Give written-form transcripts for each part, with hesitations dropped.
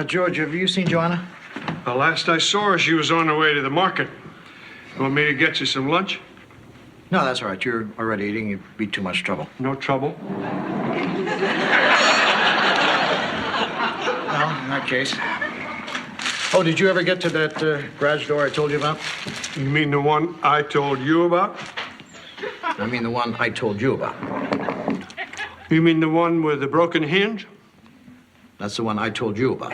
George, have you seen Joanna? The last I saw her, she was on her way to the market. You want me to get you some lunch? No, that's all right. You're already eating. It'd be too much trouble. No trouble? Well, in that case. Oh, did you ever get to that garage door I told you about? You mean the one I told you about? I mean the one I told you about. You mean the one with the broken hinge? That's the one I told you about.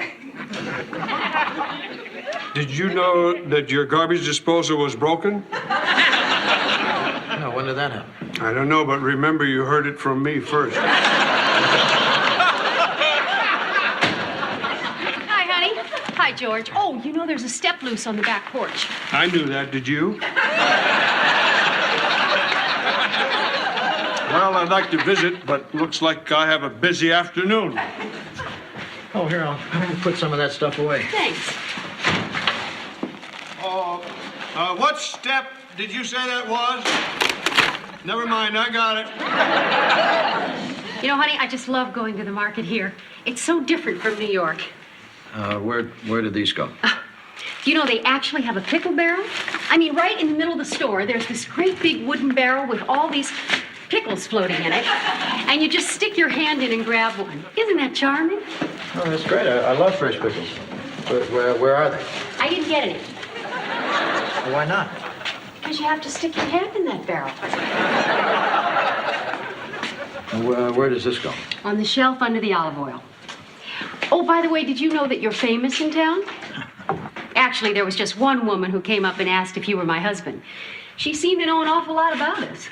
Did you know that your garbage disposal was broken? No, when did that happen? I don't know, but remember you heard it from me first. Hi, honey. Hi, George. Oh, you know there's a step loose on the back porch. I knew that, did you? Well, I'd like to visit, but looks like I have a busy afternoon. Oh, here, I'll put some of that stuff away. Thanks. What step did you say that was? Never mind, I got it. You know, honey, I just love going to the market here. It's so different from New York. Where did these go? Do you know they actually have a pickle barrel? I mean, right in the middle of the store, there's this great big wooden barrel with all these pickles floating in it. And you just stick your hand in and grab one. Isn't that charming? Oh, that's great. I love fresh pickles. Where are they? I didn't get any. Why not? Because you have to stick your hand in that barrel. Where does this go? On the shelf under the olive oil. Oh, by the way, did you know that you're famous in town? Actually, there was just one woman who came up and asked if you were my husband. She seemed to know an awful lot about us.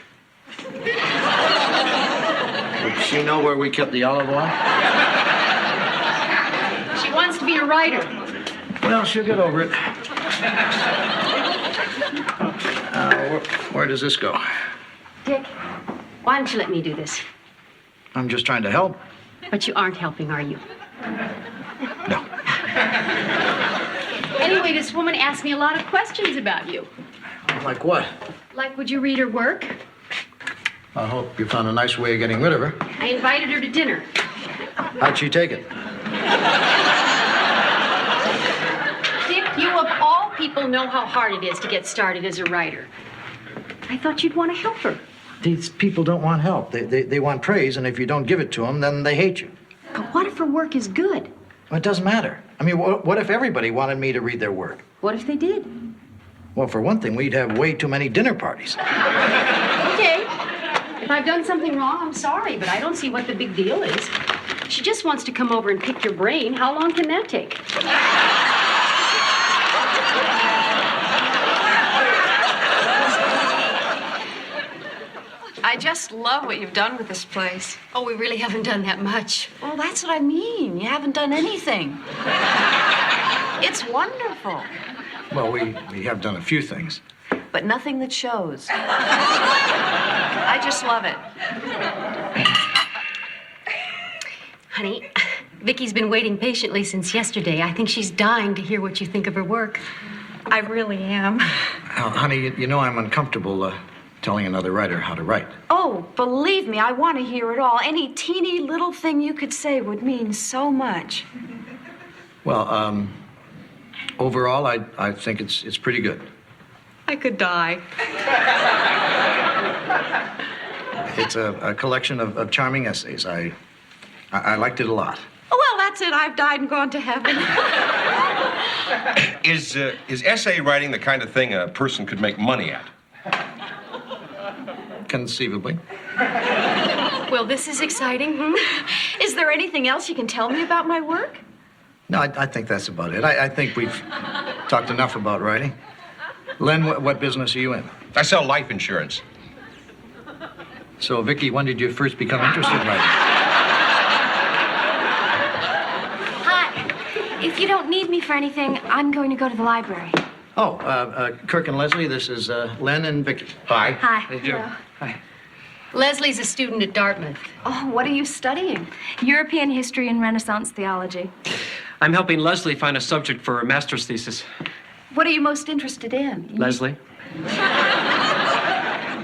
Did she know where we kept the olive oil? She wants to be a writer. Well, she'll get over it. Where does this go? Dick, why don't you let me do this? I'm just trying to help. But you aren't helping, are you? No. Anyway, this woman asked me a lot of questions about you. Like what? Like, would you read her work? I hope you found a nice way of getting rid of her. I invited her to dinner. How'd she take it? Dick, you of all people know how hard it is to get started as a writer. I thought you'd want to help her. These people don't want help. They want praise, and if you don't give it to them, then they hate you. But what if her work is good? Well, it doesn't matter. I mean, what if everybody wanted me to read their work? What if they did? Well, for one thing, we'd have way too many dinner parties. Okay. If I've done something wrong, I'm sorry, but I don't see what the big deal is. She just wants to come over and pick your brain. How long can that take? I just love what you've done with this place. Oh, we really haven't done that much. Well, that's what I mean. You haven't done anything. It's wonderful, Well, we have done a few things. but nothing that shows. I just love it. Honey, Vicky's been waiting patiently since yesterday. I think she's dying to hear what you think of her work. I really am. Well, honey, you know I'm uncomfortable telling another writer how to write. Oh, believe me, I want to hear it all. Any teeny little thing you could say would mean so much. Well, overall, I think it's pretty good. I could die. It's a collection of charming essays. I liked it a lot. Oh, well, that's it. I've died and gone to heaven. Is essay writing the kind of thing a person could make money at? Conceivably. Well, this is exciting. Is there anything else you can tell me about my work? No, I think that's about it. I think we've talked enough about writing. Len, what business are you in? I sell life insurance. So, Vicky, when did you first become interested in writing? Hi. If you don't need me for anything, I'm going to go to the library. Oh, Kirk and Leslie, this is Len and Vicky. Hi. Hi. Hey, Joe. Hello. Hi. Leslie's a student at Dartmouth. Oh, what are you studying? European history and Renaissance theology. I'm helping Leslie find a subject for her master's thesis. What are you most interested in? Leslie?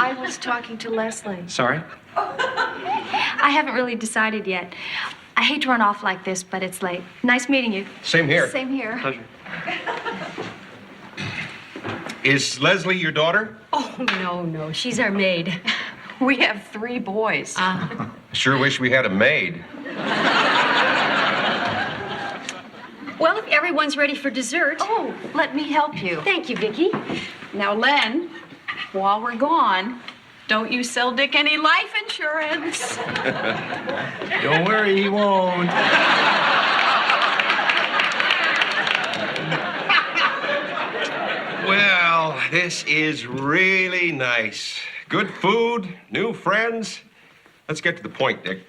I was talking to Leslie. Sorry? I haven't really decided yet. I hate to run off like this, but it's late. Nice meeting you. Same here. Same here. Pleasure. Is Leslie your daughter? Oh, no. She's our maid. We have 3 boys. Sure wish we had a maid. Well, if everyone's ready for dessert. Oh, let me help you. Thank you, Vicki. Now, Len, while we're gone, don't you sell Dick any life insurance. Don't worry, he won't. Well, this is really nice. Good food, new friends. Let's get to the point, Dick.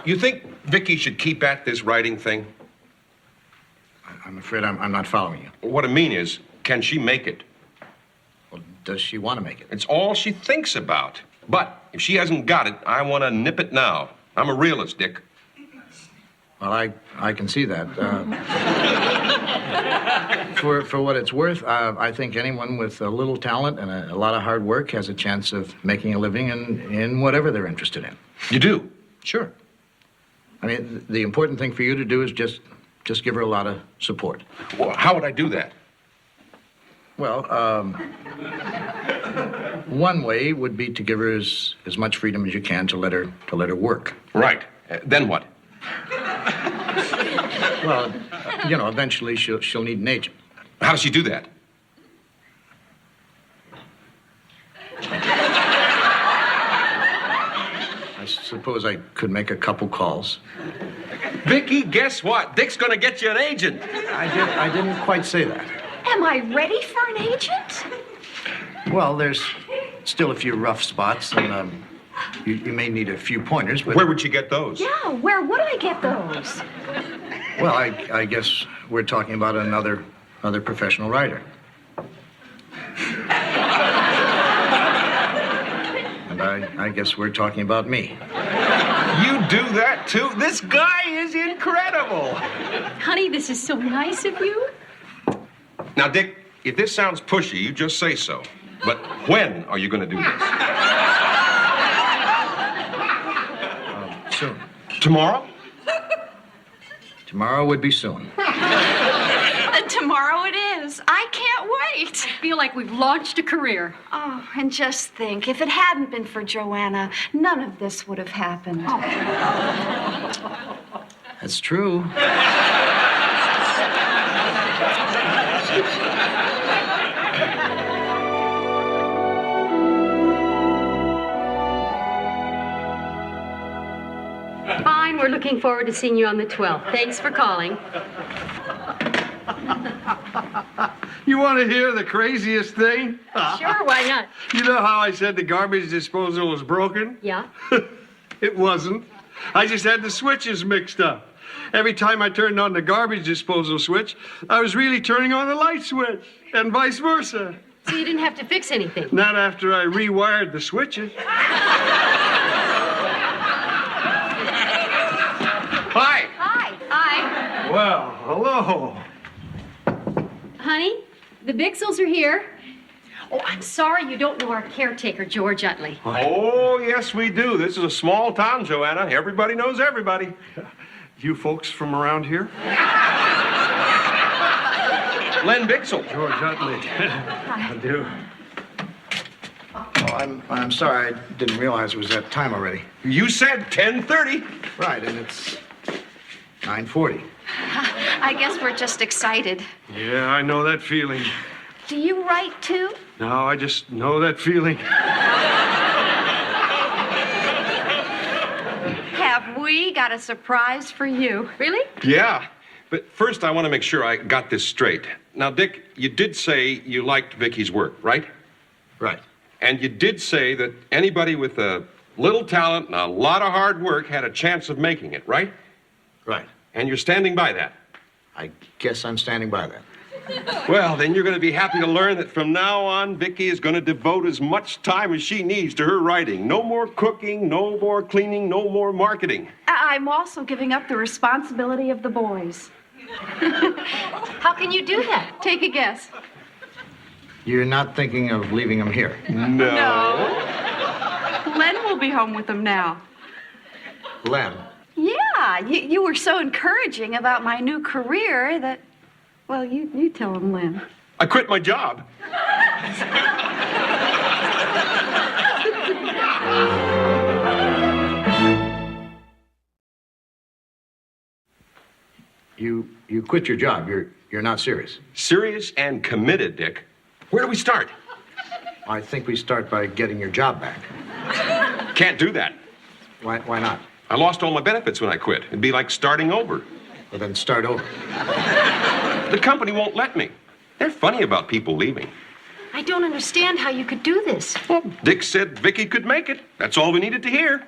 You think Vicki should keep at this writing thing? I'm afraid I'm not following you. What I mean is, can she make it? Well, does she want to make it? It's all she thinks about. But if she hasn't got it, I want to nip it now. I'm a realist, Dick. Well, I can see that. For what it's worth, I think anyone with a little talent and a lot of hard work has a chance of making a living in whatever they're interested in. You do? Sure. I mean, the important thing for you to do is just give her a lot of support. Well, how would I do that? Well, one way would be to give her as much freedom as you can to let her work. Right. Then what? Well, eventually she'll need an agent. How does she do that? I suppose I could make a couple calls. Vicki, guess what? Dick's gonna get you an agent. I didn't quite say that. Am I ready for an agent? Well, there's still a few rough spots, and you may need a few pointers, but... Where would you get those? Yeah, where would I get those? Well, I guess we're talking about another professional writer. And I guess we're talking about me. You do that too? This guy is incredible. Honey, this is so nice of you. Now, Dick, if this sounds pushy, you just say so. But when are you gonna do this? Soon. Tomorrow? Tomorrow would be soon. Tomorrow it is. I can't wait. I feel like we've launched a career. Oh, and just think, if it hadn't been for Joanna, none of this would have happened. That's true. Fine, we're looking forward to seeing you on the 12th. Thanks for calling. You want to hear the craziest thing? Sure, why not? You know how I said the garbage disposal was broken? Yeah? It wasn't. I just had the switches mixed up. Every time I turned on the garbage disposal switch, I was really turning on the light switch, and vice versa. So you didn't have to fix anything? Not after I rewired the switches. Hi. Hi. Hi. Well, hello. Honey, the Bixels are here. Oh, I'm sorry you don't know our caretaker, George Utley. Oh, yes, we do. This is a small town, Joanna. Everybody knows everybody. You folks from around here? Len Bixel. George Utley. I do. Oh, I'm sorry. I didn't realize it was that time already. You said 10:30. Right, and it's 9:40. I guess we're just excited. Yeah, I know that feeling. Do you write too? No, I just know that feeling. Have we got a surprise for you? Really? Yeah, but first I want to make sure I got this straight. Now, Dick, you did say you liked Vicki's work, right? Right. And you did say that anybody with a little talent and a lot of hard work had a chance of making it, right? Right. And you're standing by that. I guess I'm standing by that. Well, then you're going to be happy to learn that from now on, Vicki is going to devote as much time as she needs to her writing. No more cooking, no more cleaning, no more marketing. I'm also giving up the responsibility of the boys. How can you do that? Take a guess. You're not thinking of leaving them here? No. Len will be home with them now. Len. Yeah, you were so encouraging about my new career that, well, you tell him, Lynn. I quit my job. You quit your job. You're not serious. Serious and committed, Dick. Where do we start? I think we start by getting your job back. Can't do that. Why not? I lost all my benefits when I quit. It'd be like starting over. Well, then start over. The company won't let me. They're funny about people leaving. I don't understand how you could do this. Well, Dick said Vicky could make it. That's all we needed to hear.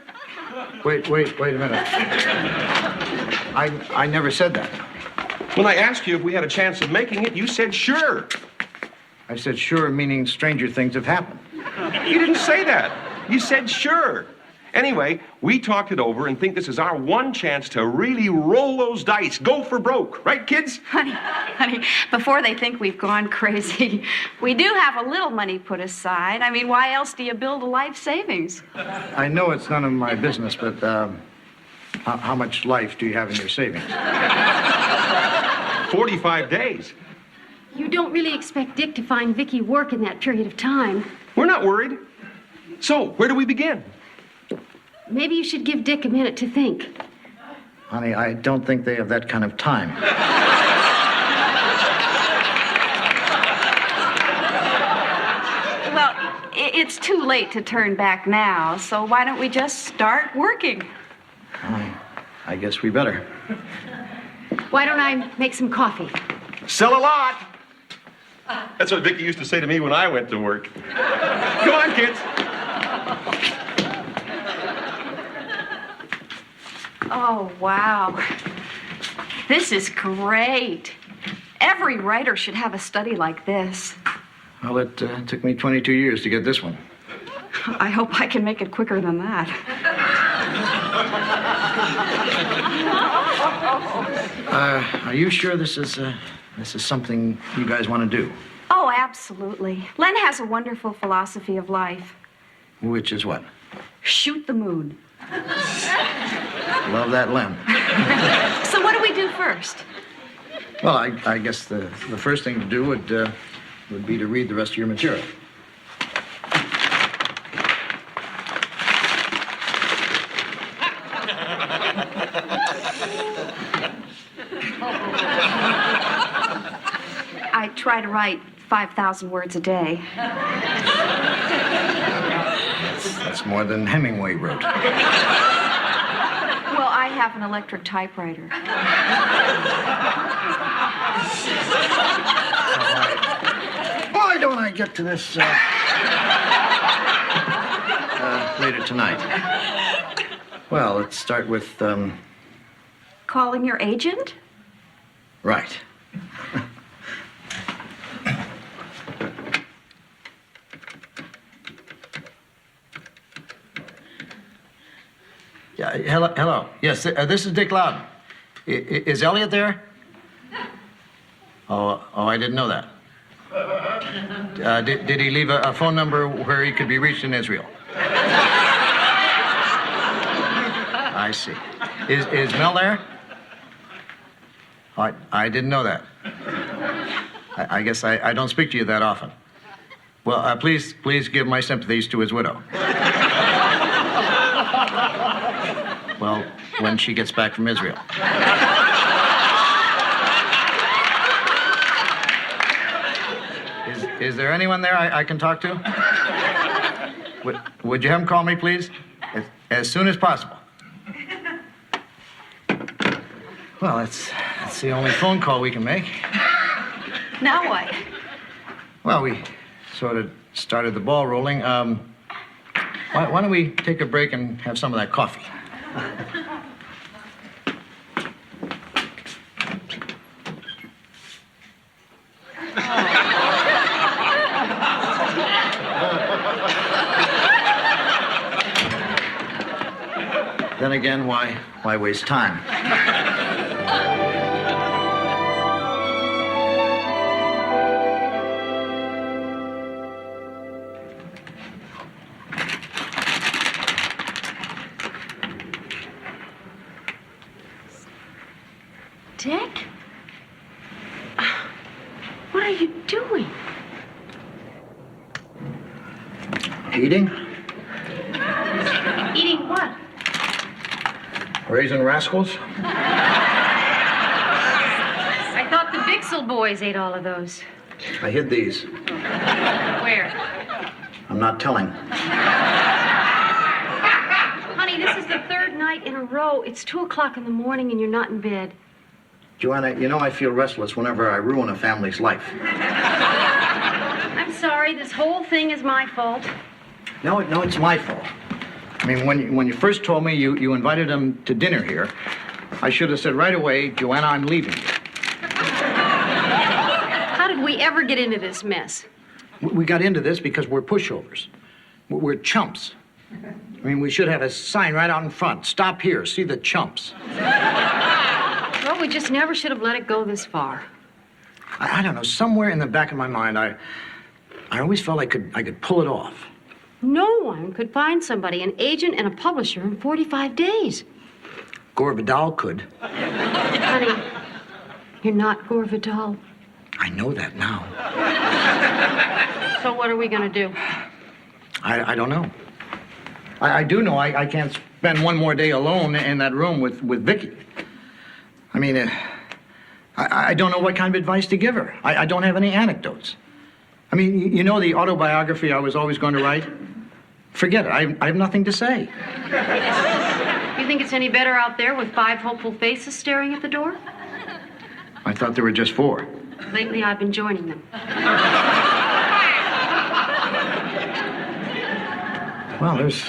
Wait a minute. I never said that. When I asked you if we had a chance of making it, you said sure. I said sure, meaning stranger things have happened. You didn't say that. You said sure. Anyway, we talked it over and think this is our one chance to really roll those dice, go for broke. Right, kids? Honey, before they think we've gone crazy, we do have a little money put aside. I mean, why else do you build a life savings? I know it's none of my business, but how much life do you have in your savings? 45 days. You don't really expect Dick to find Vicky work in that period of time. We're not worried. So, where do we begin? Maybe you should give Dick a minute to think. Honey, I don't think they have that kind of time. Well, it's too late to turn back now, so why don't we just start working? I guess we better. Why don't I make some coffee? Sell a lot. That's what Vicky used to say to me when I went to work. Come on, kids. Oh, wow. This is great. Every writer should have a study like this. Well, it took me 22 years to get this one. I hope I can make it quicker than that. Are you sure this is something you guys want to do? Oh, absolutely. Len has a wonderful philosophy of life. Which is what? Shoot the moon. Love that, Len. So what do we do first? Well, I guess the first thing to do would be to read the rest of your material. I try to write 5,000 words a day. That's more than Hemingway wrote. Well, I have an electric typewriter. Why don't I get to this later tonight? Well, let's start with, Calling your agent? right. Yeah, hello. Yes, this is Dick Loudon. Is Elliot there? Oh, I didn't know that. Did he leave a phone number where he could be reached in Israel? I see. Is Mel there? I didn't know that. I guess I don't speak to you that often. Well, please give my sympathies to his widow. Well, when she gets back from Israel. Is there anyone there I can talk to? Would you have him call me, please? As soon as possible. Well, that's the only phone call we can make. Now what? Well, we sort of started the ball rolling. Why don't we take a break and have some of that coffee? Then again, why waste time? are you doing? Eating? Eating what? Raisin Rascals? I thought the Bixel boys ate all of those. I hid these. Where? I'm not telling. Honey, this is the third night in a row. It's 2 o'clock in the morning and you're not in bed. Joanna, you know I feel restless whenever I ruin a family's life. I'm sorry, this whole thing is my fault. No, it's my fault. I mean, when you first told me you invited him to dinner here, I should have said right away, Joanna, I'm leaving you. How did we ever get into this mess? We got into this because we're pushovers. We're chumps. I mean, we should have a sign right out in front. Stop here, see the chumps. Well, we just never should have let it go this far. I don't know, somewhere in the back of my mind, I always felt I could pull it off. No one could find somebody, an agent and a publisher, in 45 days. Gore Vidal could. Honey, you're not Gore Vidal. I know that now. So what are we going to do? I don't know. I do know I can't spend one more day alone in that room with Vicky. I mean, I don't know what kind of advice to give her. I don't have any anecdotes. I mean, you know the autobiography I was always going to write? Forget it. I have nothing to say. You think it's any better out there with 5 hopeful faces staring at the door? I thought there were just 4. Lately, I've been joining them. Well, there's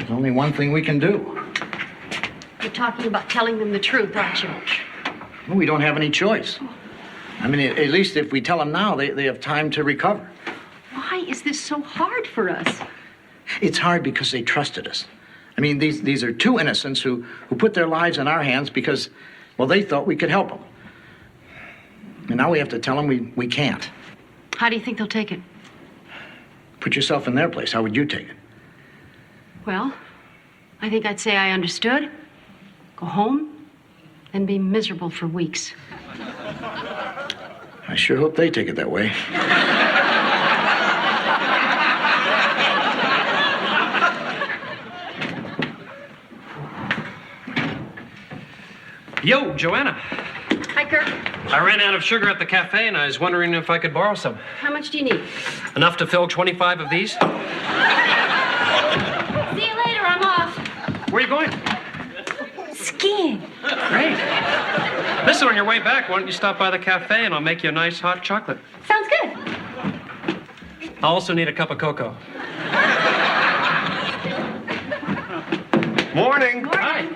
only one thing we can do. You're talking about telling them the truth, aren't you? Well, we don't have any choice. I mean, at least if we tell them now, they have time to recover. Why is this so hard for us? It's hard because they trusted us. I mean, these are 2 innocents who put their lives in our hands because, well, they thought we could help them. And now we have to tell them we can't. How do you think they'll take it? Put yourself in their place. How would you take it? Well, I think I'd say I understood, go home, and be miserable for weeks. I sure hope they take it that way. Yo, Joanna. Hi, Kirk. I ran out of sugar at the cafe, and I was wondering if I could borrow some. How much do you need? Enough to fill 25 of these? See you later, I'm off. Where are you going? Skiing. Great. Listen, on your way back, why don't you stop by the cafe, and I'll make you a nice hot chocolate. Sounds good. I'll also need a cup of cocoa. Morning. Hi.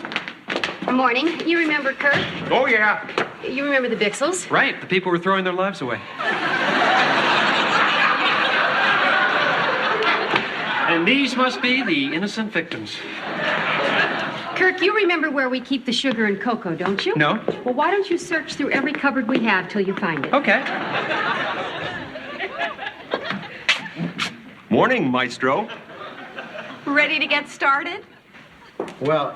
Morning. You remember Kirk? Oh, yeah. You remember the Bixels? Right, the people who were throwing their lives away. And these must be the innocent victims. Kirk, you remember where we keep the sugar and cocoa, don't you? No. Well, why don't you search through every cupboard we have till you find it? Okay. Morning, Maestro. Ready to get started? Well,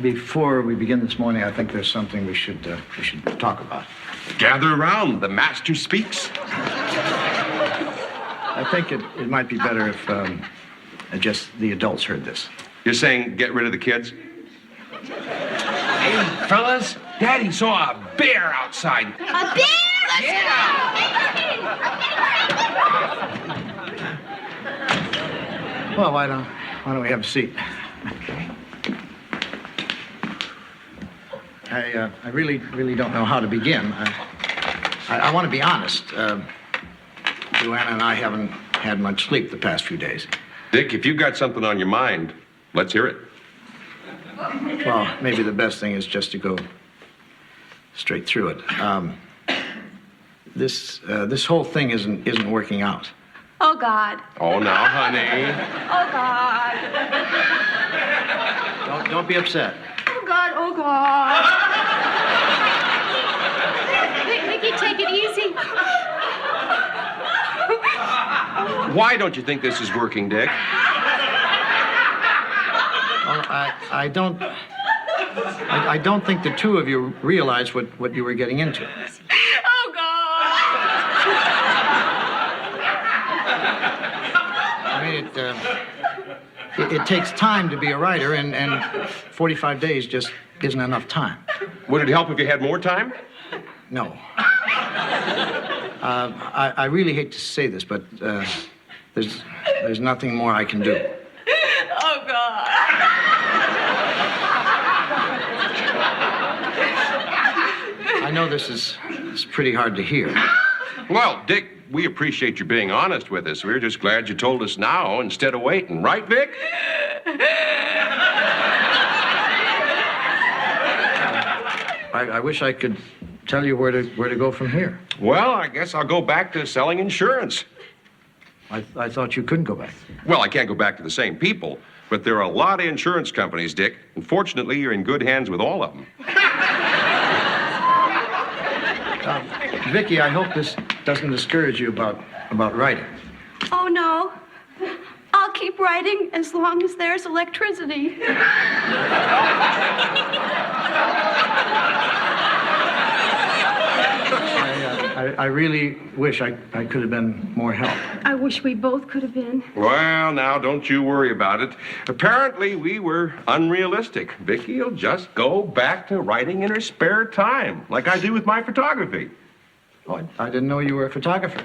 before we begin this morning, I think there's something we should talk about. Gather around. The master speaks. I think it might be better if just the adults heard this. You're saying get rid of the kids? Hey, fellas, Daddy saw a bear outside. A bear? Let's Well, why don't we have a seat? I really don't know how to begin. I want to be honest. Joanna and I haven't had much sleep the past few days. Dick, if you've got something on your mind, let's hear it. Well, maybe the best thing is just to go straight through it. This whole thing isn't working out. Oh, God. Oh, now, honey. Oh, God. Don't be upset. Oh, God. Oh, God. Vicky, take it easy. Why don't you think this is working, Dick? Well, I don't think the 2 of you realized what you were getting into. Oh, God. I mean, it takes time to be a writer, and 45 days just isn't enough time. Would it help if you had more time? No. I really hate to say this, but there's nothing more I can do. Oh, God. I know this is pretty hard to hear. Well, Dick, we appreciate you being honest with us. We're just glad you told us now instead of waiting. Right, Vic? I wish I could tell you where to go from here. Well, I guess I'll go back to selling insurance. I thought you couldn't go back. Well, I can't go back to the same people, but there are a lot of insurance companies, Dick. And fortunately, you're in good hands with all of them. Vicky, I hope this doesn't discourage you about writing. Oh, no. I'll keep writing as long as there's electricity. I really wish I could have been more help. I wish we both could have been. Well, now, don't you worry about it. Apparently, we were unrealistic. Vicky will just go back to writing in her spare time, like I do with my photography. Oh, I didn't know you were a photographer.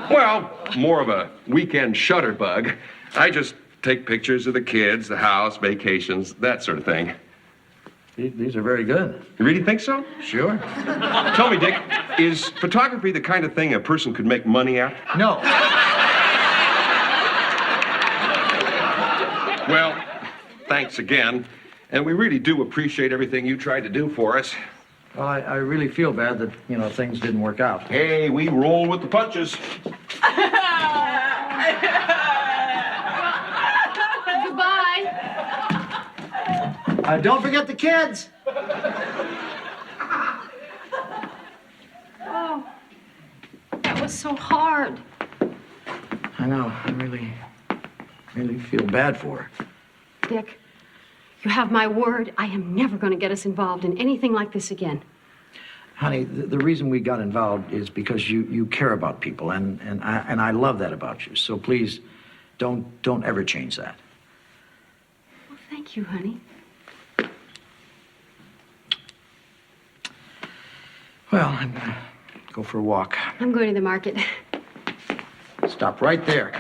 Well, more of a weekend shutterbug. I just take pictures of the kids, the house, vacations, that sort of thing. These are very good. You really think so? Sure. Tell me, Dick, is photography the kind of thing a person could make money at? No. Well, thanks again. And we really do appreciate everything you tried to do for us. Well, I really feel bad that, things didn't work out. Hey, we roll with the punches. Goodbye. Don't forget the kids. Oh, that was so hard. I know. I really feel bad for her. Dick, you have my word. I am never going to get us involved in anything like this again. Honey, the reason we got involved is because you care about people, and I love that about you. So please, don't ever change that. Well, thank you, honey. Well, I'm gonna go for a walk. I'm going to the market. Stop right there.